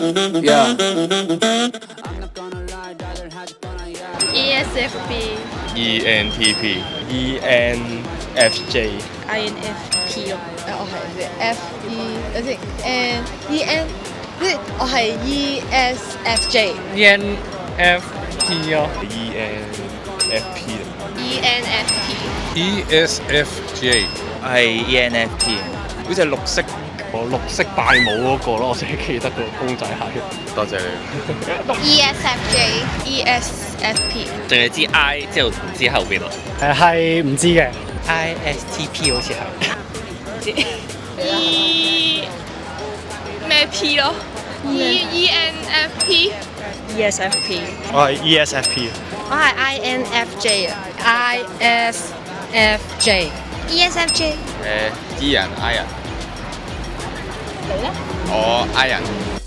Yeah. ESFP ENTP ENFJ INFP 我係 F E 等先 N E N，我係 ESFJ。 ENFP 咯 ENFP ENFP ESFJ 我係 ENFP，好似係綠色綠色戴帽嗰個咯，我淨係記得個公仔係。多謝你。 ESFP 淨係知 I 之後唔知後邊咯。係唔知嘅。 ISTP 好似係。 E 咩 P 咯？ENFP ESFP，我係 ESFP。我係 INFJ 啊，ISFJ。E 人 I 人。你咧？我 I 人。